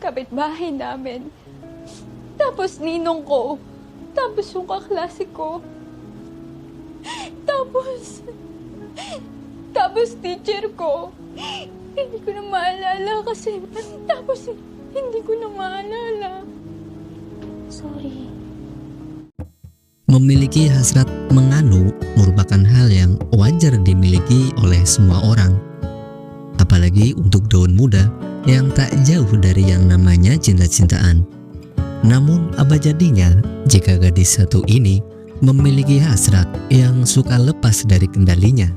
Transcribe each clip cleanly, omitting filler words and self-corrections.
kapitbahay namin. Tapos ninong ko. Tapos yung kaklase ko. Tapos teacher ko. Hindi ko na maalala kasi. Tapos hindi ko na maalala. Sorry. Memiliki hasrat menganu merupakan hal yang wajar dimiliki oleh semua orang. Apalagi untuk daun muda yang tak jauh dari yang namanya cinta-cintaan. Namun apa jadinya jika gadis satu ini memiliki hasrat yang suka lepas dari kendalinya,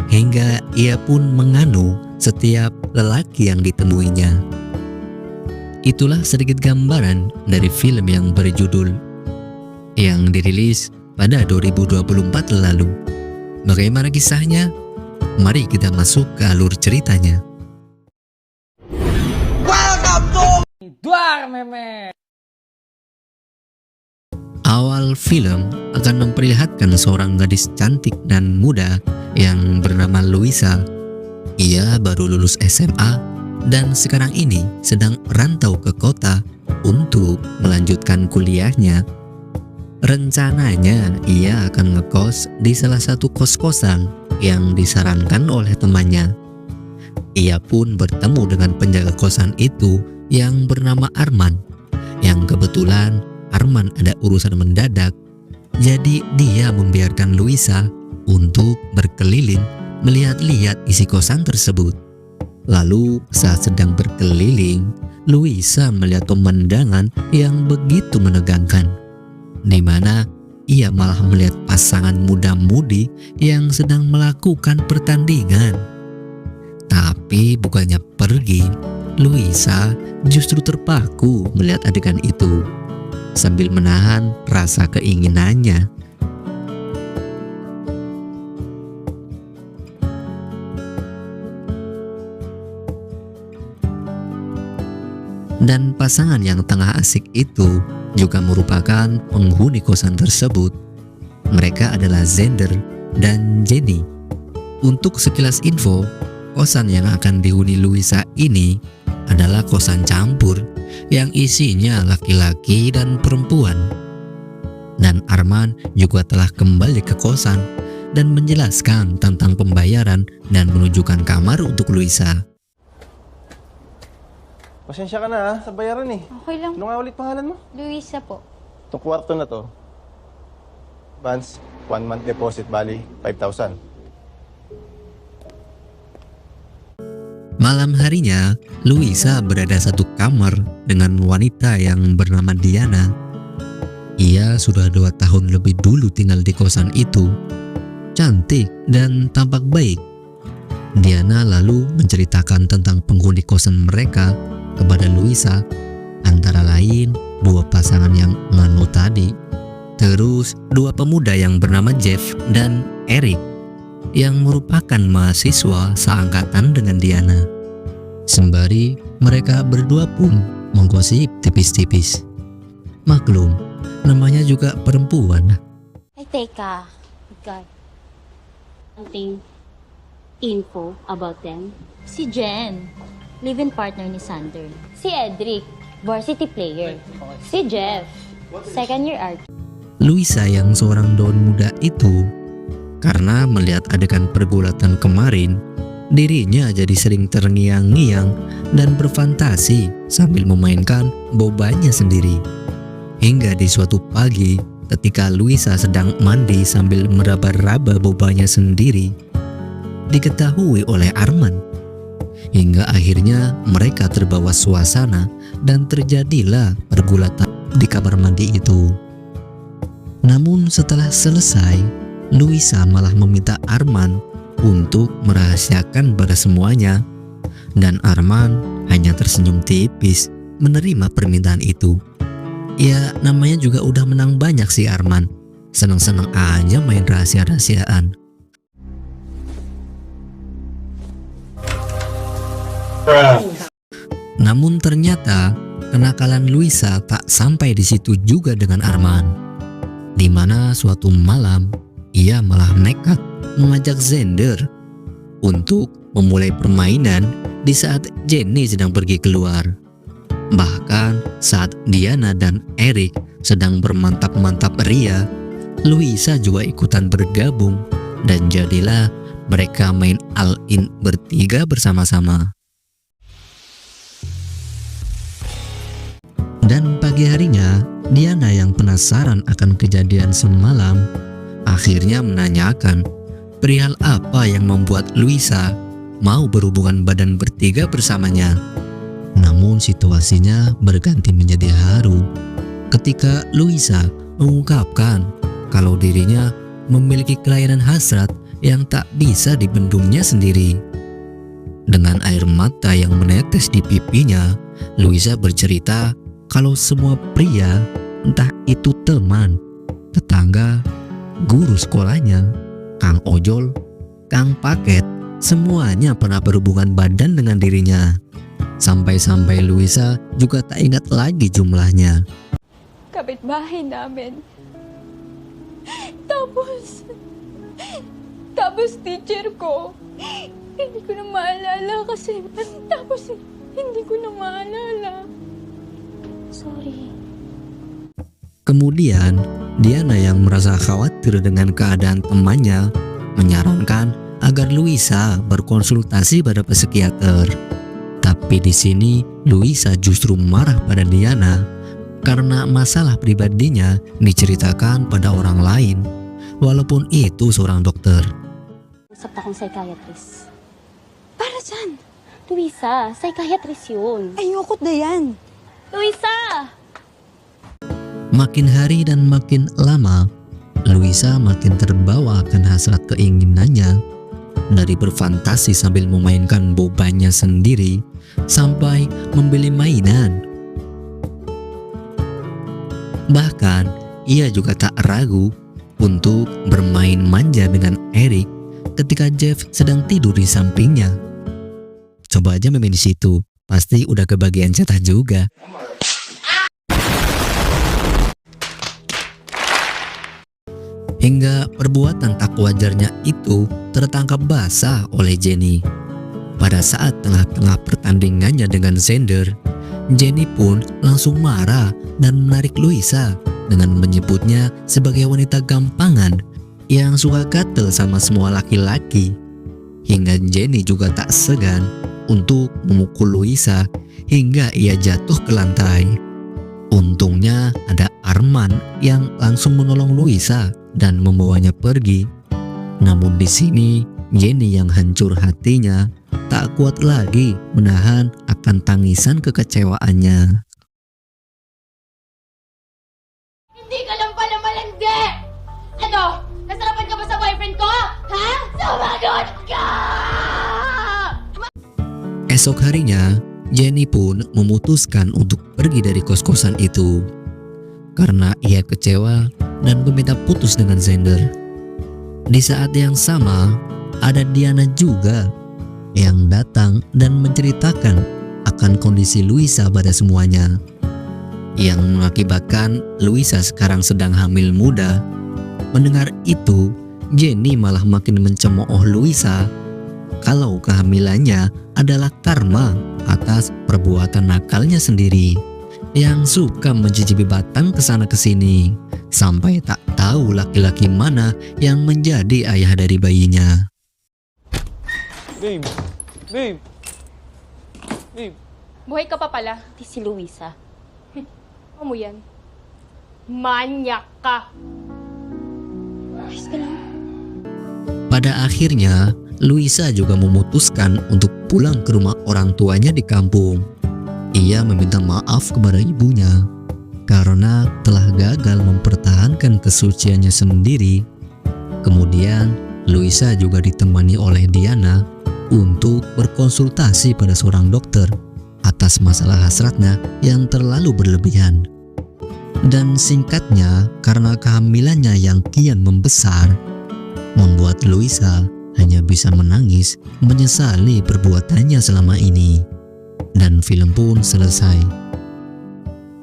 hingga ia pun menganu setiap lelaki yang ditemuinya. Itulah sedikit gambaran dari film yang berjudul yang dirilis pada 2024 lalu. Bagaimana kisahnya? Mari kita masuk ke alur ceritanya. Welcome to Duar Meme. Awal film akan memperlihatkan seorang gadis cantik dan muda yang bernama Luisa. Ia baru lulus SMA dan sekarang ini sedang rantau ke kota untuk melanjutkan kuliahnya. Rencananya ia akan ngekos di salah satu kos-kosan yang disarankan oleh temannya. Ia pun bertemu dengan penjaga kosan itu yang bernama Arman, yang kebetulan Arman ada urusan mendadak, jadi dia membiarkan Luisa untuk berkeliling melihat-lihat isi kosan tersebut. Lalu saat sedang berkeliling, Luisa melihat pemandangan yang begitu menegangkan, di mana ia malah melihat pasangan muda-mudi yang sedang melakukan pertandingan. Tapi bukannya pergi, Luisa justru terpaku melihat adegan itu, sambil menahan rasa keinginannya. Dan pasangan yang tengah asik itu juga merupakan penghuni kosan tersebut. Mereka adalah Zender dan Jenny. Untuk sekilas info, kosan yang akan dihuni Luisa ini adalah kosan campur yang isinya laki-laki dan perempuan. Dan Arman juga telah kembali ke kosan dan menjelaskan tentang pembayaran dan menunjukkan kamar untuk Luisa. Pasensya ka na sa bayaran eh. Okay lang. Ano nga ulit pangalan mo? Luisa po. Itong kwarto na to. Advance, 1 month deposit, bali 5,000. Malam harinya, Luisa berada satu kamar dengan wanita yang bernama Diana. Ia sudah 2 tahun lebih dulu tinggal di kosan itu. Cantik dan tampak baik. Diana lalu menceritakan tentang penghuni kosan mereka kepada Luisa, antara lain 2 pasangan yang nganu tadi. Terus 2 pemuda yang bernama Jeff dan Eric yang merupakan mahasiswa seangkatan dengan Diana. Sembari mereka berdua pun menggosip tipis-tipis. Maklum, namanya juga perempuan. Ay, teka. God. Something info about them. Si Jen, live-in partner ni Sander. Si Edric, varsity player. Si Jeff, second year art. Luisa yang seorang daun muda itu, karena melihat adegan pergulatan kemarin, dirinya jadi sering terngiang-ngiang dan berfantasi sambil memainkan bobanya sendiri. Hingga di suatu pagi, ketika Luisa sedang mandi sambil meraba-raba bobanya sendiri, diketahui oleh Arman. Hingga akhirnya mereka terbawa suasana dan terjadilah pergulatan di kamar mandi itu. Namun setelah selesai, Luisa malah meminta Arman untuk merahasiakan pada semuanya, dan Arman hanya tersenyum tipis menerima permintaan itu. Ya, namanya juga udah menang banyak si Arman, seneng-seneng aja main rahasia-rahasiaan. Namun ternyata kenakalan Luisa tak sampai di situ juga dengan Arman, di mana suatu malam ia malah nekat mengajak Zender untuk memulai permainan di saat Jenny sedang pergi keluar. Bahkan saat Diana dan Eric sedang bermantap-mantap ria, Luisa juga ikutan bergabung dan jadilah mereka main all-in bertiga bersama-sama. Dan pagi harinya, Diana yang penasaran akan kejadian semalam akhirnya menanyakan perihal apa yang membuat Luisa mau berhubungan badan bertiga bersamanya. Namun situasinya berganti menjadi haru ketika Luisa mengungkapkan kalau dirinya memiliki kelainan hasrat yang tak bisa dibendungnya sendiri. Dengan air mata yang menetes di pipinya, Luisa bercerita kalau semua pria, entah itu teman, tetangga, guru sekolahnya, kang ojol, kang paket, semuanya pernah berhubungan badan dengan dirinya. Sampai-sampai Luisa juga tak ingat lagi jumlahnya. Kapitbahay namin. Tapos teacher ko, hindi ko na maalala kasi, tapos hindi ko na maalala. Sorry. Kemudian, Diana yang merasa khawatir dengan keadaan temannya menyarankan agar Luisa berkonsultasi pada psikiater. Tapi di sini Luisa justru marah pada Diana karena masalah pribadinya diceritakan pada orang lain, walaupun itu seorang dokter. Usap akong psychiatrist. Para saan? Luisa, psychiatrist yun. Ayokot na yan. Luisa! Makin hari dan makin lama, Luisa makin terbawa akan hasrat keinginannya. Dari berfantasi sambil memainkan bobannya sendiri, sampai membeli mainan. Bahkan, ia juga tak ragu untuk bermain manja dengan Eric ketika Jeff sedang tidur di sampingnya. Coba aja main di situ, pasti udah kebagian jatah juga. Hingga perbuatan tak wajarnya itu tertangkap basah oleh Jenny. Pada saat tengah-tengah pertandingannya dengan Xander, Jenny pun langsung marah dan menarik Luisa dengan menyebutnya sebagai wanita gampangan yang suka gatel sama semua laki-laki. Hingga Jenny juga tak segan untuk memukul Luisa hingga ia jatuh ke lantai. Untungnya ada Arman yang langsung menolong Luisa dan membawanya pergi. Namun di sini Jenny yang hancur hatinya tak kuat lagi menahan akan tangisan kekecewaannya. Hindi ka lang pala malandi! Ano? Nasarapan ka ba sa boyfriend ko? Ha? Sumagot ka! Esok harinya, Jenny pun memutuskan untuk pergi dari kos-kosan itu karena ia kecewa dan meminta putus dengan Xander. Di saat yang sama, ada Diana juga yang datang dan menceritakan akan kondisi Luisa pada semuanya, yang mengakibatkan Luisa sekarang sedang hamil muda. Mendengar itu, Jenny malah makin mencemooh Luisa kalau kehamilannya adalah karma atas perbuatan nakalnya sendiri yang suka mencicipi batang kesana kesini sampai tak tahu laki-laki mana yang menjadi ayah dari bayinya. Babe! Buhay ka pa pala. Ito si Luisa. Ano mo yan? Manyak ka! Ayos ka lang. Pada akhirnya, Luisa juga memutuskan untuk pulang ke rumah orang tuanya di kampung. Ia meminta maaf kepada ibunya karena telah gagal mempertahankan kesuciannya sendiri. Kemudian, Luisa juga ditemani oleh Diana untuk berkonsultasi pada seorang dokter atas masalah hasratnya yang terlalu berlebihan. Dan singkatnya, karena kehamilannya yang kian membesar, membuat Luisa hanya bisa menangis menyesali perbuatannya selama ini. Dan film pun selesai.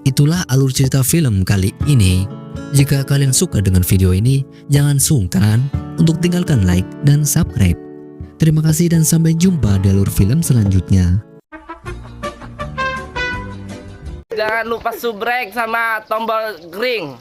Itulah alur cerita film kali ini. Jika kalian suka dengan video ini, jangan sungkan untuk tinggalkan like dan subscribe. Terima kasih dan sampai jumpa di alur film selanjutnya. Jangan lupa subrek sama tombol ring.